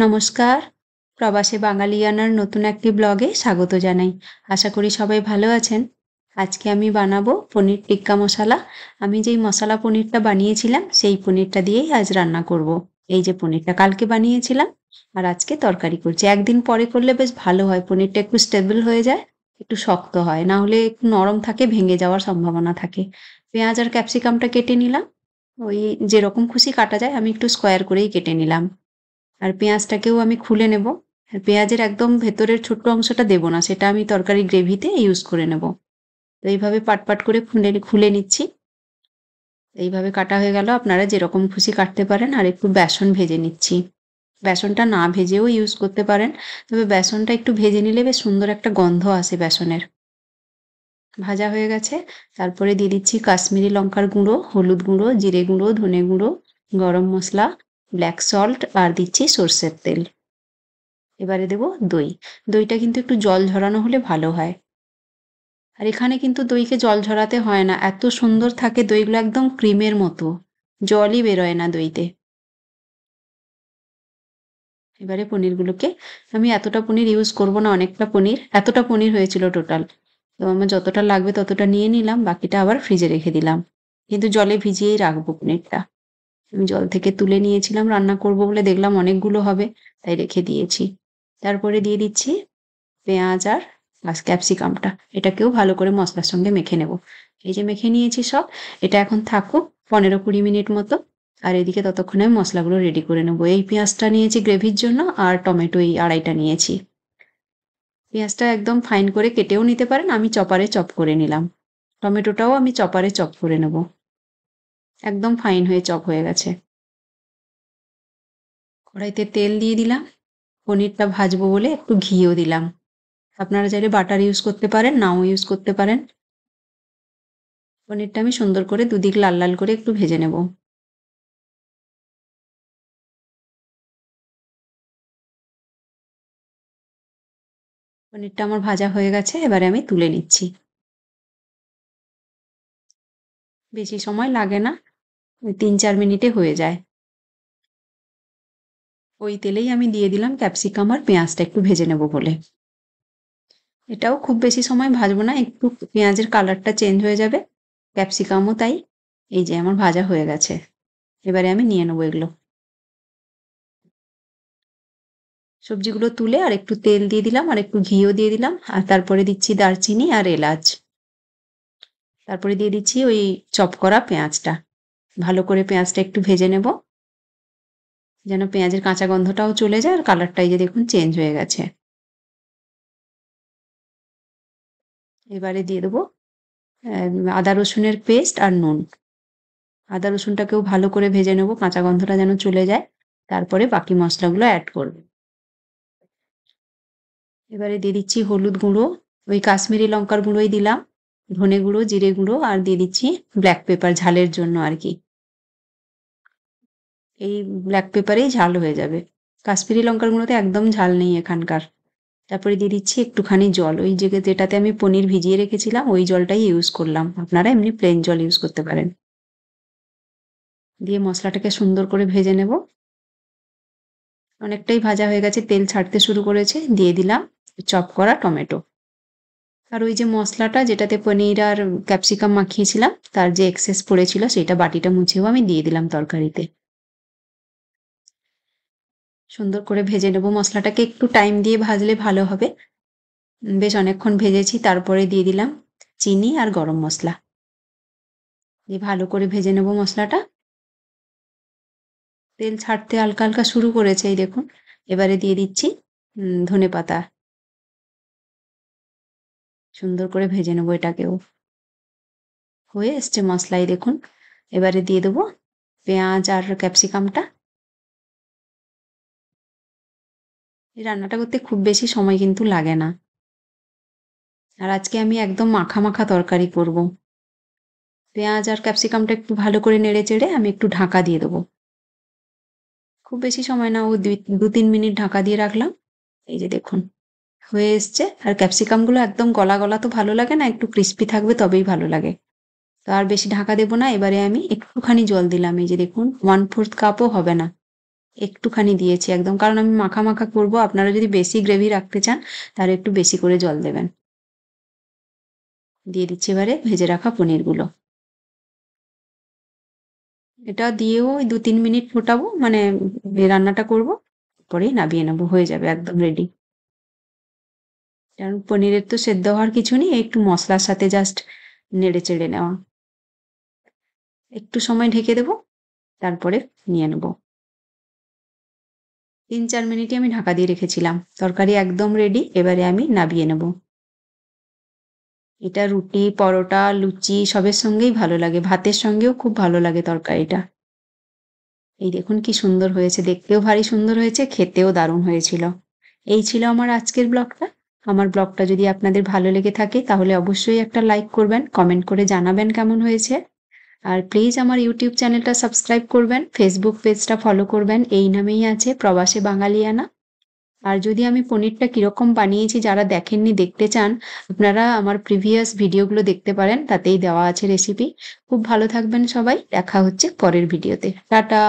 নমস্কার। প্রবাসী বাঙালিয়ানার নতুন একটি ব্লগে স্বাগত জানাই। আশা করি সবাই ভালো আছেন। আজকে আমি বানাবো পনির টিক্কা মশালা। আমি যেই মশালা পনিরটা বানিয়েছিলাম সেই পনিরটা দিয়েই আজ রান্না করব। এই যে পনিরটা কালকে বানিয়েছিলাম আর আজকে তরকারি করছি। একদিন পরে করলে বেশ ভালো হয়। পনিরটা একটু স্টেবল হয়ে যায়, একটু শক্ত হয়। না হলে একটু নরম থাকে, ভেঙে যাওয়ার সম্ভাবনা থাকে। পেঁয়াজ আর ক্যাপসিকামটা কেটে নিলাম। ওই যেরকম খুশি কাটা যায়, আমি একটু স্কোয়ার করেই কেটে নিলাম। আর পেঁয়াজটাকেও আমি খুলে নেব। আর পেঁয়াজের একদম ভেতরের ছোট্ট অংশটা দেব না, সেটা আমি তরকারি গ্রেভিতে ইউজ করে নেব। তো এইভাবে পাট পাট করে খুলে নিচ্ছি। এইভাবে কাটা হয়ে গেল। আপনারা যেরকম খুশি কাটতে পারেন। আর একটু বেসন ভেজে নিচ্ছি। বেসনটা না ভেজেও ইউজ করতে পারেন, তবে বেসনটা একটু ভেজে নিলে বেশ সুন্দর একটা গন্ধ আসে বেসনের। ভাজা হয়ে গেছে। তারপরে দিয়ে দিচ্ছি কাশ্মীরি লঙ্কার গুঁড়ো, হলুদ গুঁড়ো, জিরে গুঁড়ো, ধনে গুঁড়ো, গরম মশলা, ব্ল্যাক সল্ট আর দিচ্ছি সর্ষের তেল। এবারে দেব দই। দইটা কিন্তু একটু জল ঝরানো হলে ভালো হয়। আর এখানে কিন্তু দইকে জল ঝরাতে হয় না, এত সুন্দর থাকে দইগুলো, একদম ক্রিমের মতো, জলই বেরোয় না দইতে। এবারে পনিরগুলোকে, আমি এতটা পনির ইউজ করব না, অনেকটা পনির, এতটা পনির হয়েছিল টোটাল। তো আমার যতটা লাগবে ততটা নিয়ে নিলাম, বাকিটা আবার ফ্রিজে রেখে দিলাম। কিন্তু জলে ভিজিয়েই রাখবো পনিরটা। আমি জল থেকে তুলে নিয়েছিলাম, রান্না করব বলে দেখলাম অনেকগুলো হবে, তাই রেখে দিয়েছি। তারপরে দিয়ে দিচ্ছি পেঁয়াজ আর ক্যাপসিকামটা। এটাকেও ভালো করে মশলার সঙ্গে মেখে নেব। এই যে মেখে নিয়েছি সব, এটা এখন থাকুক 15-20 মিনিট মতো। আর এদিকে ততক্ষণে আমি মশলাগুলো রেডি করে নেব। এই পেঁয়াজটা নিয়েছি গ্রেভির জন্য, আর টমেটো এই 2.5টা নিয়েছি। পেঁয়াজটা একদম ফাইন করে কেটেও নিতে পারেন, আমি চপারে চপ করে নিলাম। টমেটোটাও আমি চপারে চপ করে নেব। একদম ফাইন হয়ে চপ হয়ে গেছে। কড়াইতে তেল দিয়ে দিলাম। পনিরটা ভাজবো বলে একটু ঘিও দিলাম। আপনারা চাইলে বাটার ইউজ করতে পারেন, নাও ইউজ করতে পারেন। পনিরটা আমি সুন্দর করে দুদিক লাল লাল করে একটু ভেজে নেব। পনিরটা আমার ভাজা হয়ে গেছে, এবারে আমি তুলে নিচ্ছি। বেশি সময় লাগে না, ওই 3-4 মিনিটে হয়ে যায়। ওই তেলেই আমি দিয়ে দিলাম ক্যাপসিকাম আর পেঁয়াজটা একটু ভেজে নেব বলে। এটাও খুব বেশি সময় ভাজবো না, একটু পেঁয়াজের কালারটা চেঞ্জ হয়ে যাবে, ক্যাপসিকামও তাই। এই যে আমার ভাজা হয়ে গেছে, এবারে আমি নিয়ে নেবো এগুলো। সবজিগুলো তুলে আর একটু তেল দিয়ে দিলাম, আর একটু ঘিও দিয়ে দিলাম, আর তারপরে দিচ্ছি দারচিনি আর এলাচ। তারপরে দিয়ে দিচ্ছি ওই চপ করা পেঁয়াজটা। ভালো করে পেঁয়াজটা একটু ভেজে নেব, যেন পেঁয়াজের কাঁচা গন্ধটাও চলে যায়, আর কালারটা এই যে দেখুন চেঞ্জ হয়ে গেছে। এবারে দিয়ে দেবো আদা রসুনের পেস্ট আর নুন। আদা রসুনটাকেও ভালো করে ভেজে নেব, কাঁচা গন্ধটা যেন চলে যায়। তারপরে বাকি মশলাগুলো অ্যাড করব। এবারে দিয়ে দিচ্ছি হলুদ গুঁড়ো, ওই কাশ্মীরি লঙ্কার গুঁড়োই দিলাম, ধনে গুঁড়ো, জিরে গুঁড়ো, আর দিয়ে দিচ্ছি ব্ল্যাক পেপার, ঝালের জন্য আর কি। এই ব্ল্যাক পেপারেই ঝাল হয়ে যাবে, কাশ্মীরি লঙ্কার গুঁড়োতে একদম ঝাল নেই এখানকার। তারপরে দিয়ে দিচ্ছি একটুখানি জল, ওই যেটাতে আমি পনির ভিজিয়ে রেখেছিলাম ওই জলটাই ইউজ করলাম, আপনারা এমনি প্লেন জল ইউজ করতে পারেন। দিয়ে মশলাটাকে সুন্দর করে ভেজে নেব। অনেকটাই ভাজা হয়ে গেছে, তেল ছাড়তে শুরু করেছে। দিয়ে দিলাম চপ করা টমেটো। আর ওই যে মশলাটা যেটাতে পনির আর ক্যাপসিকাম মাখিয়েছিলাম, তার যে এক্সেস পড়েছিল সেটা বাটিটা মুছেও আমি দিয়ে দিলাম তরকারিতে। সুন্দর করে ভেজে নেব মশলাটাকে, একটু টাইম দিয়ে ভাজলে ভালো হবে। বেশ অনেকক্ষণ ভেজেছি। তারপরে দিয়ে দিলাম চিনি আর গরম মশলা, দিয়ে ভালো করে ভেজে নেব মশলাটা। তেল ছাড়তে হালকা হালকা শুরু করেছে, এই দেখুন। এবারে দিয়ে দিচ্ছি ধনেপাতা। সুন্দর করে ভেজে নেব এটাকেও। হয়ে এসছে মশলাই দেখুন। এবারে দিয়ে দেবো পেঁয়াজ আর ক্যাপসিকামটা। এই রান্নাটা করতে খুব বেশি সময় কিন্তু লাগে না। আর আজকে আমি একদম মাখা মাখা তরকারি করব। পেঁয়াজ আর ক্যাপসিকামটা একটু ভালো করে নেড়ে চেড়ে আমি একটু ঢাকা দিয়ে দেবো। খুব বেশি সময় না, ও 2-3 মিনিট ঢাকা দিয়ে রাখলাম। এই যে দেখুন হয়ে এসছে। আর ক্যাপসিকামগুলো একদম গলা গলা তো ভালো লাগে না, একটু ক্রিস্পি থাকবে তবেই ভালো লাগে। তো আর বেশি ঢাকা দেবো না। এবারে আমি একটুখানি জল দিলাম, এই যে দেখুন 1/4 কাপও হবে না, একটুখানি দিয়েছি একদম, কারণ আমি মাখা মাখা করব। আপনারা যদি বেশি গ্রেভি রাখতে চান তাহলে একটু বেশি করে জল দেবেন। দিয়ে দিচ্ছি এবারে ভেজে রাখা পনিরগুলো। এটা দিয়েও ওই 2-3 মিনিট ফোটাবো, মানে রান্নাটা করব, পরেই নামিয়ে নেবো, হয়ে যাবে একদম রেডি। কারণ পনিরের তো সেদ্ধ হওয়ার কিছু নেই, একটু মশলার সাথে জাস্ট নেড়ে চেড়ে নেওয়া। একটু সময় ঢেকে দেবো, তারপরে নিয়ে নেব। 3-4 মিনিটই আমি ঢাকা দিয়ে রেখেছিলাম। তরকারি একদম রেডি, এবারে আমি নামিয়ে নেব। এটা রুটি, পরোটা, লুচি সবের সঙ্গেই ভালো লাগে, ভাতের সঙ্গেও খুব ভালো লাগে তরকারিটা। এই দেখুন কি সুন্দর হয়েছে, দেখতেও ভারী সুন্দর হয়েছে, খেতেও দারুণ হয়েছিল। এই ছিল আমার আজকের ব্লগটা। আমার ব্লগটা যদি আপনাদের ভালো লেগে থাকে তাহলে অবশ্যই একটা লাইক করবেন, কমেন্ট করে জানাবেন কেমন হয়েছে। আর প্লিজ আমার ইউটিউব চ্যানেলটা সাবস্ক্রাইব করবেন, ফেসবুক পেজটা ফলো করবেন, এই নামেই আছে প্রবাসে বাঙালিয়ানা। আর যদি আমি পনিরটা কিরকম বানিয়েছি যারা দেখেননি, দেখতে চান, আপনারা আমার প্রিভিয়াস ভিডিওগুলো দেখতে পারেন, তাতেই দেওয়া আছে রেসিপি। খুব ভালো থাকবেন সবাই, দেখা হচ্ছে পরের ভিডিওতে। টাটা।